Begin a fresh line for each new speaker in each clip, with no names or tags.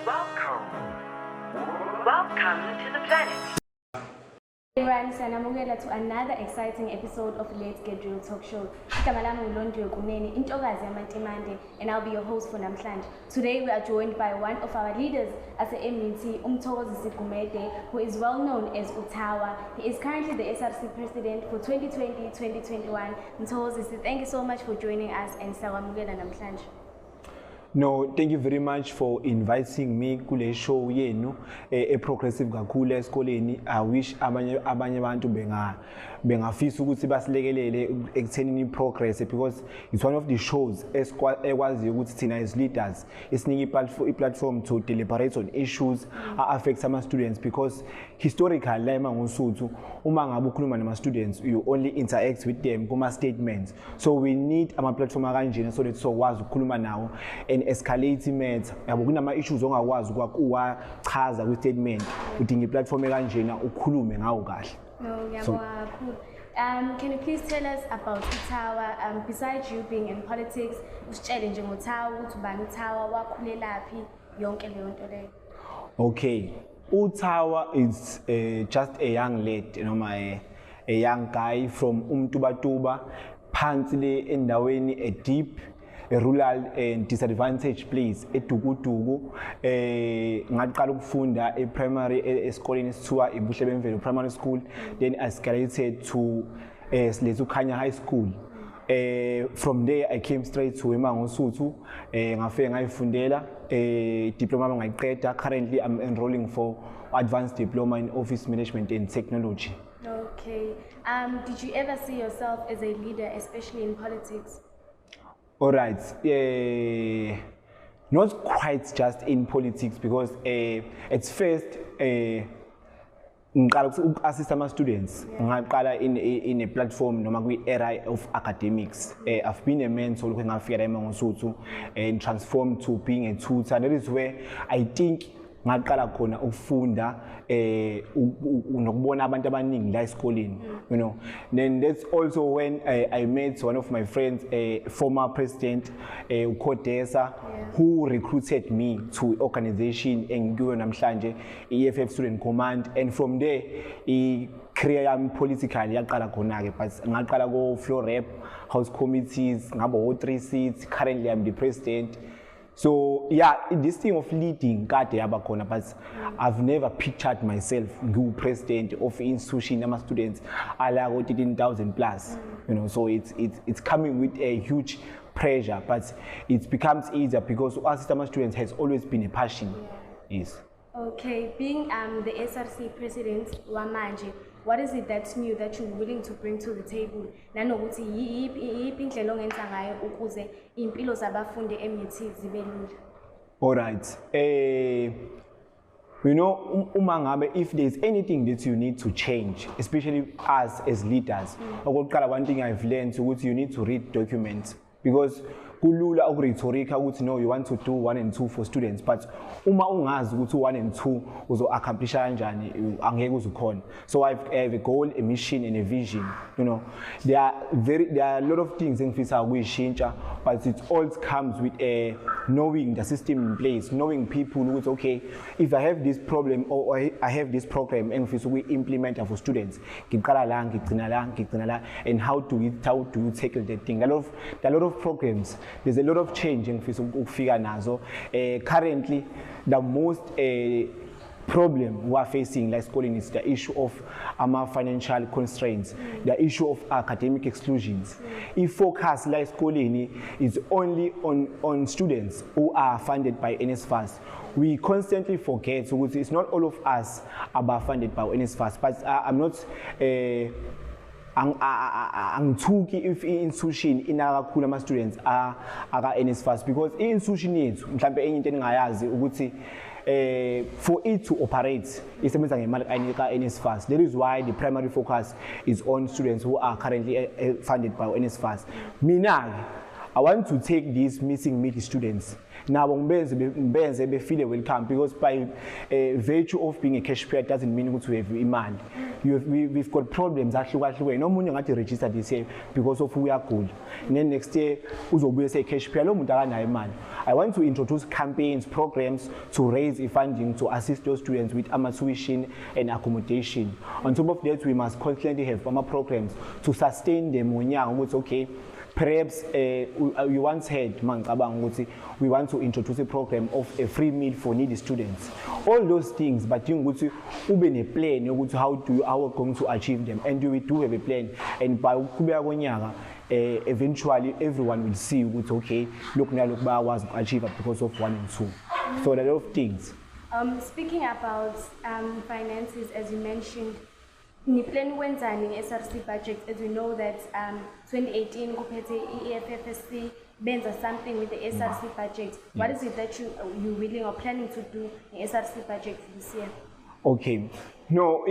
Welcome to the planet.
Everyone, sanamukela to another exciting episode of Let's Get Real Talk Show. Igama lami nguLondiwe Gumede, Mthokozisi yamantemande, and I'll be your host for namhlanje. Today we are joined by one of our leaders at the MUT, Mthokozisi Gumede, who is well known as Utawa. He is currently the SRC president for 2020-2021. Mthokozisi, thank you so much for joining us and sawamukela namhlanje.
No, thank you very much for inviting me kule show yenu progressive kakhulu esikoleni. I wish abanye abantu bengafisa ukuthi basilekelele ekuthenini progress, because it's one of the shows ekwazi ukuthi thina as leaders isinika i-platform to deliberate on issues affect some students, because historically la eMangosuthu uma ngabe ukhuluma nama students you only interact with them kuma statements, so we need ama platform akanjena so that sokwazi ukukhuluma nawo and escalate matter. Yabo kunama issues ongakwazi ukuwachaza ku statement, udinga i-platform ekanjena ukhulume ngawo kahle.
No, can you please tell us about Utawa? Besides you being in politics, usitshele nje ngoTawa ukuthi ubani uTawa, wakhulelaphi, yonke leyo nto leyo.
Okay, Utawa is just a young lad, a young guy from Umtubatuba, phansi le endaweni a deep, a rural and disadvantaged place, eDugudugu. Ngaqala ukufunda primary esikoleni esithiwa iBuhlebemvelo Primary School, then I escalated to Silethukhanya High School. From there I came straight to Mangosuthu. Ngafike ngayifundela diploma ngayiqeda. Currently I'm enrolling for advanced diploma in office management and technology.
Okay. Did you ever see yourself as a leader, especially in politics?
All right. Not quite just in politics, because at first ngaqala assist ama students. Ngaqala in a platform noma kwi area of academics. I've been a mentor when ngafika la eMangosuthu and transformed to being a tutor. And that is where I think ngaqala khona ukufunda nokubona abantu abaningi la esikoleni, you know. Then that's also when I met one of my friends, former president uKhodesa, who recruited me to organization engiyo namhlanje EFF Student Command, and from there career yami politically yaqala khona ke, but ngaqala go floor rep, house committees, ngabo 3 seats. Currently I'm the president. So yeah, this thing of leading kade yaba khona, but I've never pictured myself ngu president of institution nama students ala 13,000 plus, you know. So it's coming with a huge pressure, but it becomes easier because assist ama students has always been a passion. Yes.
Okay, being the SRC president wamanje, what is it that's new that you're willing to bring to the table? Nanokuthi yiphi indlela ongenza ngayo ukuze impilo zabafundi eMUT zibe lula?
All right. You know, if there's anything that you need to change, especially us as leaders, one thing I've learned is you need to read documents, because kulula ukurhetorika ukuthi no, you want to do 1 and 2 for students, but uma ungazi ukuthi 1 and 2 uzo accomplish kanjani angeke uzukhona. So I have a goal, a mission and a vision, you know. There are a lot of things engifisa ukuyishintsha, but it all comes with knowing the system in place, knowing people who okay, if I have this problem or I have this program engifisa ukuyi-implement for students, ngiqala la ngigcina la, and how do you tackle that thing? There are a lot of programs. There's a lot of change in ukufika nazo. Currently, the most problem we are facing like schooling is the issue of financial constraints, the issue of academic exclusions. If focus like schooling is only on students who are funded by NSFAS, we constantly forget, so it's not all of us are funded by NSFAS, but I'm not angithuki if institution inakakhulu ama students aka NSFAS, because institution yethu mhlambe enye into engayazi ukuthi for it to operate isebenza ngemali ayinika NSFAS. That is why the primary focus is on students who are currently funded by NSFAS. Mina I want to take these missing middle students nabo ngibenze be feel welcome, because by virtue of being a cash payer doesn't mean ukuthi we have imali. We've got problems ahlukahlukene. Nomunye ngathi register this year because of uyagula, and then next year uzobuye say cash payer lo muntu akanayo imali. I want to introduce campaigns, programs to raise funding to assist those students with tuition and accommodation. On top of that, we must constantly have programs to sustain them. Okay, perhaps we once had we want to introduce a program of a free meal for needy students. All those things, but you have a plan how we're going to achieve them, and we do have a plan. And by eventually everyone will see okay, look was achieved because of 1 and 2. So there are a lot of things.
Speaking about finances, as you mentioned, ni plan wenzani SRC budget, as we know that 2018 kuphethe EFFSC benza something with the SRC budget. What is it that you willing or planning to do in SRC budget this year?
Okay, no,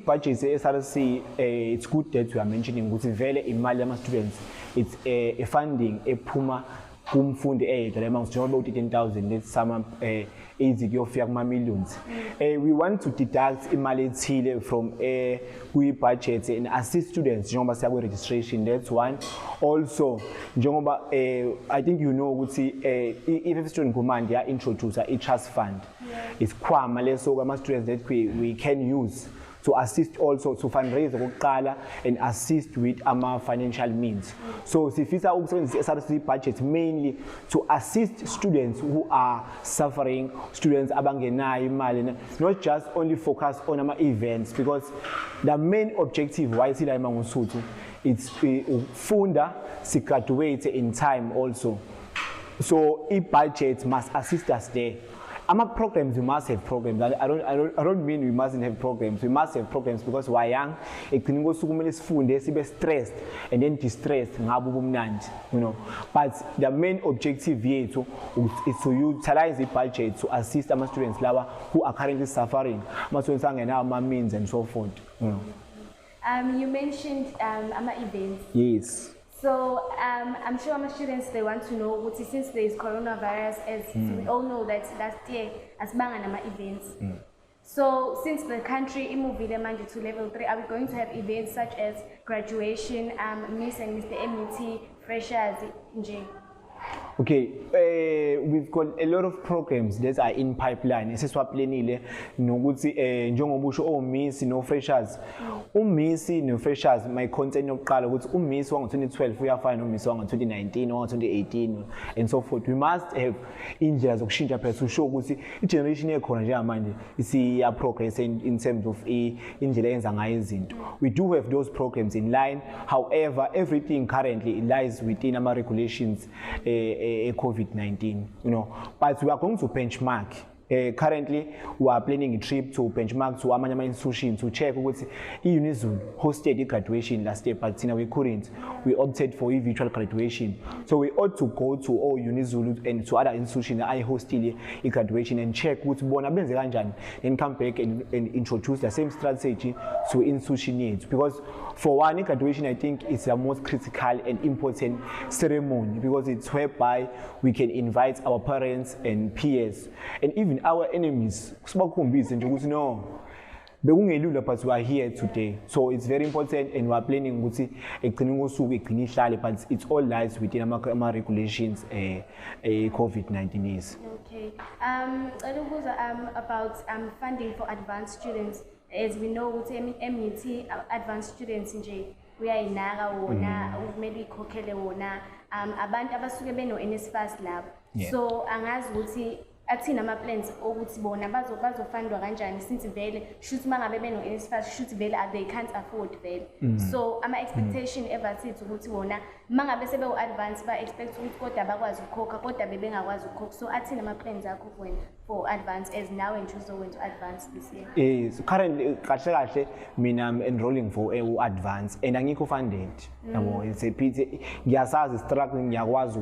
budget SRC, it's good that we are mentioning ukuthi vele imali yama students, it's a funding ephuma kumfundi eyedwa amount njengoba u 10,000 let some easy kuyofika kuma millions. We want to deduct imali ethile from kwi budget and assist students njengoba siya registration. That's one. Also njengoba I think you know ukuthi if student command ya introduce a trust fund. It's kwama leso ama students that we can use to assist, also to fundraise okokuqala and assist with our financial means. So sifisa ukusebenzisa SRC budget mainly to assist students who are suffering, students abangenayo imali, not just only focus on our events, because the main objective why sila Mangosuthu, it's funda si graduate in time also. So budget must assist us there. Programs, we must have programs. I don't mean we mustn't have programs. We must have programs because we're young. We're stressed and then distressed. You know. But the main objective here is to utilize the budget to assist our students who are currently suffering, our means and so forth. You know.
You mentioned events.
Yes.
So I'm sure my students, they want to know, since there is coronavirus, as we all know that last year, as Banganama events. So since the country moved to level 3, are we going to have events such as graduation, Miss and Mr. MET, freshers,
Okay, we've got a lot of programs that are in pipeline. Eseswaplenile nokuthi njengobusho Miss no freshers. Miss no freshers my content yokuqala ukuthi Miss wango 2012 uyafana no Miss wango 2019 or 2018 and so forth. We must have indlela zokushintsha phela to show ukuthi igeneration ekhona njengamanje isiya progress in terms of indlela enza ngayo izinto. We do have those programs in line. However, everything currently lies within our regulations COVID-19, you know, but we are going to benchmark. Currently, we are planning a trip to benchmark to Amanyama institution to check what Univesity hosted the graduation last year, but we couldn't. We opted for a virtual graduation. So we ought to go to all Univesity and to other institutions that I hosted a graduation and check what's born and come back and introduce the same strategy to institution needs. Because for one graduation, I think it's the most critical and important ceremony because it's whereby we can invite our parents and peers and even our enemies. No, but we are here today. So it's very important and we are planning but it's all lies within our regulations COVID-19 is.
Okay. About funding for advanced students. As we know, MET advanced students we are in Naga wona, maybe Kokele wona, abantu abasuke beno NSFAS lab. So angazi ukuthi athina ama plans ukuthi bona bazofundwa kanjani since vele shoot mangabe beno NSFAS shoot vele they can't afford vele. So ama expectation ever sithi ukuthi bona mangabe sebe advance ba expect ukuthi kodwa bakwazi ukukhokha kodwa bebengakwazi ukukhokha. So athina ama plans akho kwena. for advance as now and choose going to advance this year?
Yes, currently kahle mina I'm enrolling for advance and angikho funded. Yabo, it's a pity. Ngiyasazi struggling ngiyakwazi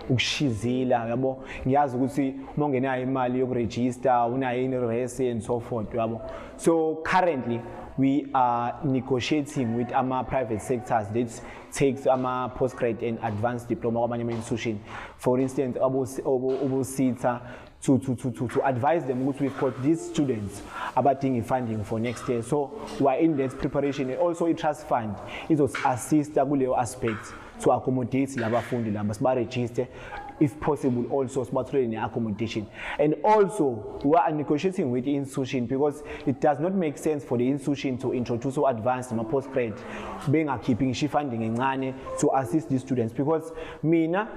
ukushizila yabo. Ngiyazi ukuthi uma ungenayo imali yokuregister, unayo inirese and so forth yabo. So currently we are negotiating with private sectors that takes postgrad and advanced diploma kwamanye institution. For instance, obusitha to advise them what we've got these students about funding for next year. So we are in that preparation, and also a trust fund is assist kuleo aspect to accommodate labafundi laba register, if possible also in accommodation. And also we are negotiating with the institution because it does not make sense for the institution to introduce so advanced postgrad being keeping funding in to assist these students, because mina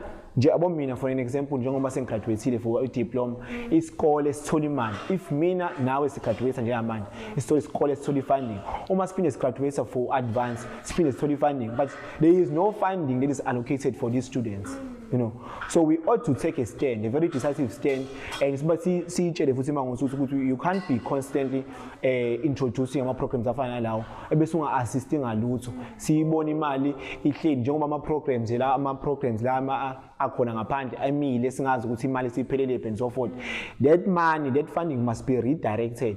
for an example njengoba sengigraduate for a diploma isikole esithola imali. If mina nawe sigraduate njengamanje isikole esithola funding, uma siphinde sigraduate for advance siphinde sithola funding, but there is no funding that is allocated for these students, you know. So we ought to take a stand, a very decisive stand, and siyitshele futhi Mangosuthu ukuthi you can't be constantly introducing programs afana lawo ebese unga-assisting ngalutho. Siyibona imali ihleli njengoba programs la akhona ngaphandle amile singazi ukuthi imali siphelele and so forth. That money, that funding must be redirected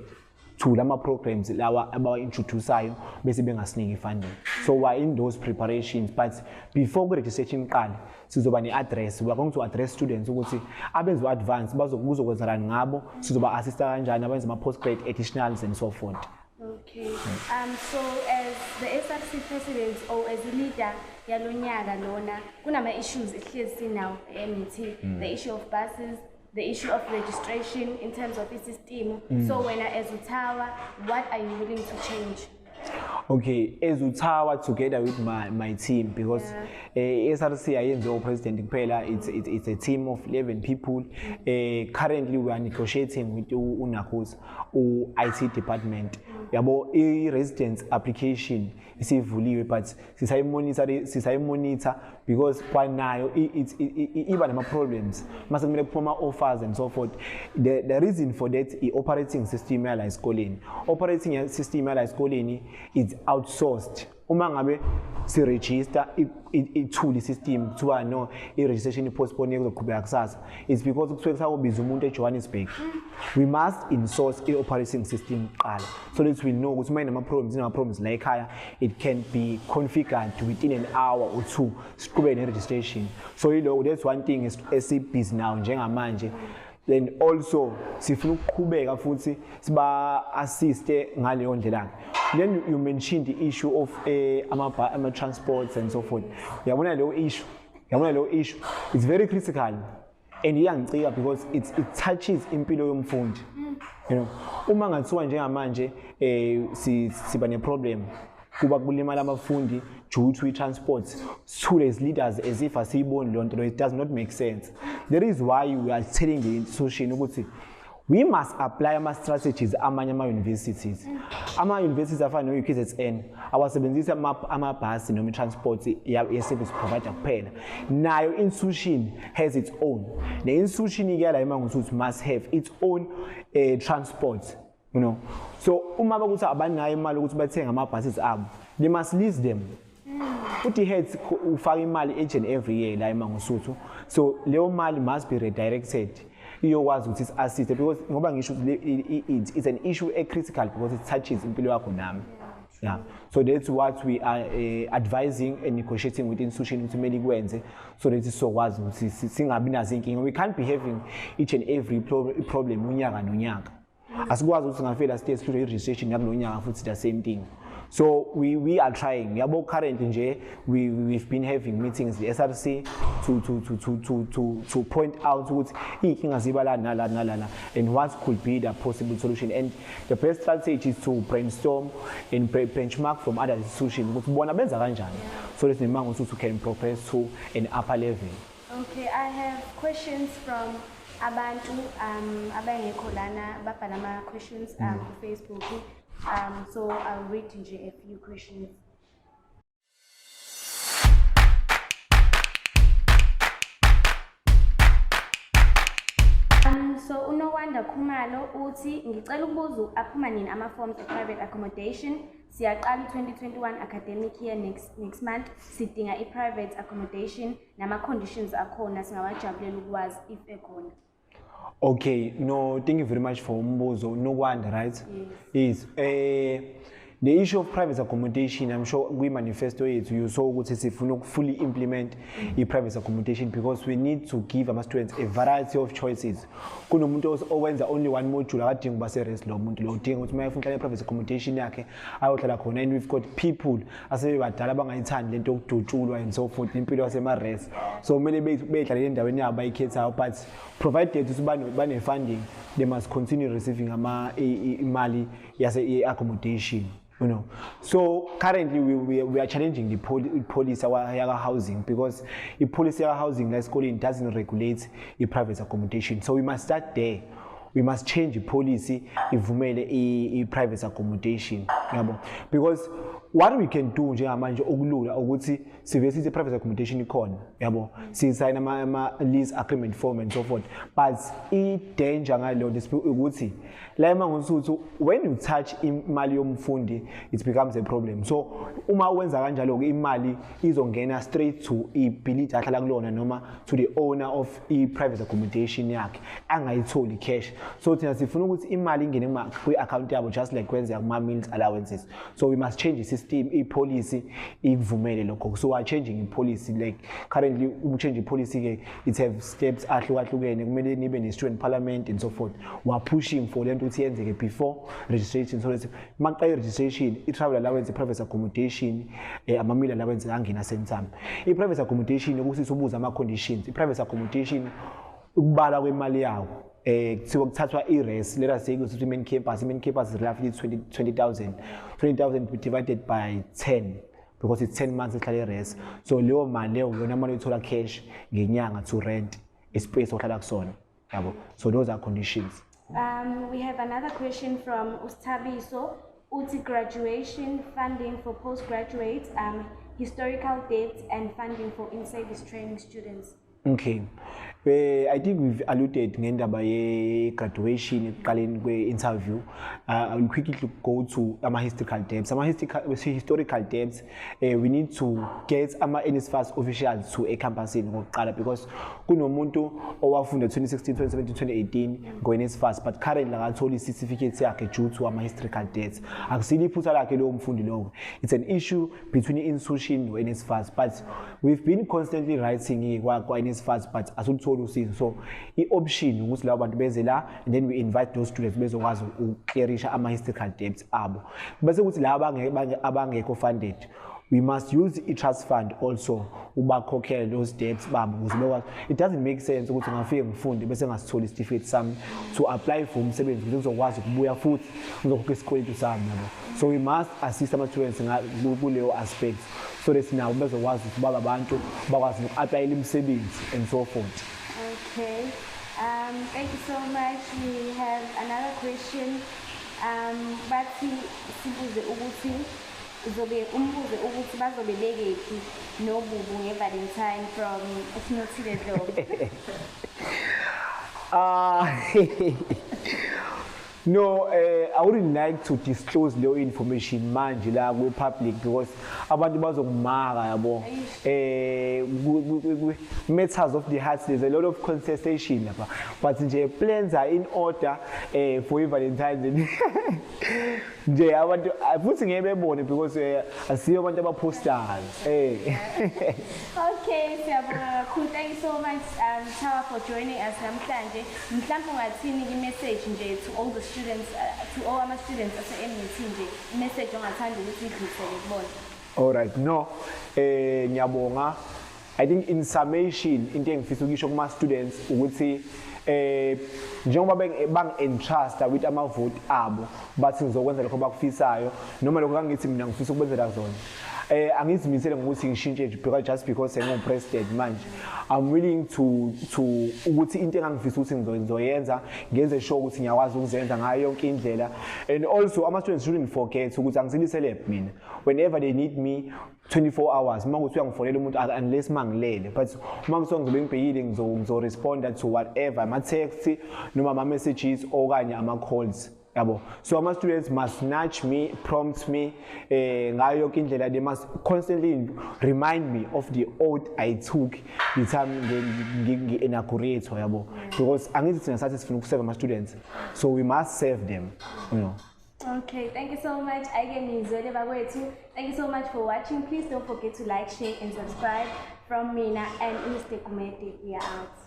to lama programs lawa abawa-introduceayo bese bengasiniki funding. So we're in those preparations, but before registration iqale sizoba ne-address. We are going to address students ukuthi abenza advance kuzokwenzakani ngabo, sizoba-assista kanjani abenza ama-postgrad additionals and so forth.
Okay. So as the SRC president or as a leader yalonyaka lona kunama issues ehlezi now MET, the issue of buses, the issue of registration in terms of the system. So when as Utawa, what are you willing to change?
Okay, as Utawa together with my team, because SRC I am the president kuphela, it's a team of 11 people. Currently we are negotiating with Unakos IT department. Yabo residence application isivuliwe, but sisayimonitor because kwanayo iba nama problems mase kumele kuphuma offers and so forth. The reason for that is operating system yala esikoleni. Operating system yala esikoleni is outsourced. Uma ngabe si register ithuli system kuthiwa no i-registration postpone kuzoqhubeka kusasa, it's because kusuke sakubiza umuntu eJohannesburg. We must insource i-operating system qala so that we know ukuthi mayinama problems la ekhaya it can be configured within an hour or two siqhubeke ne-registration. So that's one thing esibhizi now njengamanje. Then also sifuna ukuqhubeka futhi siba assiste ngaleyo ndlela. Then you mentioned the issue of ama transports and so forth. Yabona leyo issue it's very critical and iyangicika because it touches impilo yomfundi. You know, uma ngathiwa njengamanje siba ne problem kuba kulimala abafundi due to transport to as leaders as if asiyiboni lonto, it does not make sense. That is why we are telling the institution ukuthi we must apply ama strategies amanye ama-universities. Ama-universities afana no-UKZN awasebenzisa amabhasi noma i-transport ye-service provider kuphela. Nayo institution has its own. The institution ikela eMangosuthu must have its own transport, you know. So uma bakuthi abanayo imali ukuthi bathenge ama-buses abo, they must lease them. Uthi heads ufaka imali each and every year la eMangosuthu. So leyo mali must be redirected. Iyokwazi ukuthi assist because ngoba ngisho it's an issue critical because it touches impilo yakho nami. Yeah. So that's what we are advising and negotiating with institution to make it so that it's so was singabi nazo inkinga. We can't be having each and every problem unyaka nonyaka. Asikwazi ukuthi ngafela state student registration yakulo nyaka futhi the same thing. So we are trying. Currently nje we've been having meetings the SRC to point out what inkinga ziba la nala and what could be the possible solution, and the best strategy is to brainstorm and benchmark from other institutions ukuthi bona benza kanjani so that Mangosuthu can progress to an upper level.
Okay, I have questions from abantu abangekho lana babhala ama questions on Facebook. So I'll read a few questions. So uNowanda Khumalo uthi ngicela ukubuza aphuma nini ama-forms e-private accommodation. Siyaqala 2021 academic year next month. Sidinga i-private accommodation nama-conditions akhona singawajabulela ukwazi if ekhona.
Okay, no, thank you very much for umbuzo. Nowanda, right? Yes. The issue of private accommodation, I'm sure we manifesto it. You saw what is if we fully implement private accommodation because we need to give our students a variety of choices. Kuno muntu owenza only one module akadingi base rest lo muntu lo udinga ukuthi mayefuna private accommodation yakhe ayohlala khona, and we've got people asebebadala abangayithandi lento yokudutshulwa and so forth impilo yasema rest. So mele bedlala endaweni yabo bayikhethayo, but provided ukuthi bane funding, they must continue receiving imali yase accommodation. You know, so currently we are challenging the policy of housing because the policy of housing, let's call it, doesn't regulate the private accommodation. So we must start there. We must change the policy if private accommodation, because what we can do njengamanje okulula ukuthi sivesise private accommodation ikhona, yabo, sign ama lease agreement form and so forth, but I danger ngalo ukuthi la eMangosuthu when you touch imali yomfundi it becomes a problem. So uma wenza kanjalo ke imali izongena straight to ibhilidi ahlala kulona noma to the owner of private accommodation yakhe angayitholi cash. So thina sifuna ukuthi imali ingene kwi account yabo just like kwenza kuma meals allowances. So we must change the system, policy ivumele lokho. So we are changing policy, like currently we change the policy ke it have steps ahlukahlukene, kumele nibe ne student parliament and so forth. We are pushing for lento ukuthi yenzeke before registration, so that maqala registration i-travel allowance, private accommodation, ama-meal allowance angena same time. I-private accommodation ukuthi sibuza ama-conditions. I-private accommodation ukubala kwemali yawo kuthiwa kuthathwa i-res, let us say ukuthi main campus is roughly 20,000 divided by 10 because it's 10 months ehlala res. So leyo mali leyo yona mali uyithola cash ngenyanga to rent a space ohlala kusona, yabo. So those are conditions.
We have another question from Ustabiso. Uti graduation funding for postgraduates, historical debts and funding for in-service training students.
Okay. I think we've alluded ngendaba ye graduation ekuqaleni kwe-interview. I will quickly go to historical debts. Historical debts, we need to get NSFAS officials to a campus ngokuqala because kunomuntu owafunda 2016, 2017, 2018 ngo-NSFAS, but currently akatholi certificate yakhe due to historical debts. Akusili iphutha lakhe lowo mfundi lowo. It's an issue between the institution and NSFAS, but we've been constantly writing kwa-NSFAS, but asulutholi usizo. So i-option ukuthi labo bantu beze la, and then we invite those students bezokwazi ukclearisha ama-historical debts abo. Bese ukuthi laba abangekho funded, we must use i-trust fund also ubakhokhele those debts babo ukuze bekwazi. It doesn't make sense ukuthi ngafike ngifunde bese ngasitholi certificate sami to apply for umsebenzi ukuthi ngizokwazi ukubuya futhi ngizokhokha isikweletu sami yabo. So we must assist ama-students kuleyo aspect so that nabo bezokwazi ukuthi baba abantu bakwazi uku-applyela imisebenzi and so forth.
Okay, thank you so much. We have another question. Bathi sibuze ukuthi umbuze ukuthi bazobe bekephi nobubu nge-Valentine from Esinothile Dlomo.
No, I wouldn't like to disclose the information manje la public because abantu bazongimaka yabo. Matters of the heart, there's a lot of contestation lapha, but nje plans are in order for Valentine's. Nje abantu futhi ngebebone because asiyo abantu abaposters.
Okay, siyabonga kakhulu. Thank you so much Tawa for joining us namhlanje. Mhlawumbe ungathini i-message nje to all the students, to all our students ase-MUT nje, i-message ongathanda ukuthi idlulisele kubona.
All right, no, ngiyabonga. I think in summation into engifisa ukisho kuma students ukuthi njengoba bang-entrusta with amavote abo bathi ngizokwenza lokho bakufisayo noma lokho kangithi mina ngifisa ukubenzela zona. Angizimisele ngokuthi ngishintshe just because ngingu-president manje. I'm willing to ukuthi into engangifisa ukuthi ngizoyenza ngenze sure ukuthi ngiyakwazi ukuzenza ngayo yonke indlela. And also ama-students shouldn't forget ukuthi angisilisele mina whenever they need me 24 hours. Uma kuthi uyangifonela umuntu unless mangilele, but uma ngisuka ngizobe ngibhekile ngizoresponda to whatever ama-text noma ama-messages okanye ama-calls yabo. So ama-students must nudge me, prompt me ngayo yonke indlela. They must constantly remind me of the oath I took the time ngi-inaugurate yabo, because angithi thina sathi sifuna ukuseva ama-students, so we must serve them, you know.
Okay, thank you so much. Thank you so much for watching. Please don't forget to like, share, and subscribe. From Mina and Mr. Gumede, we are out.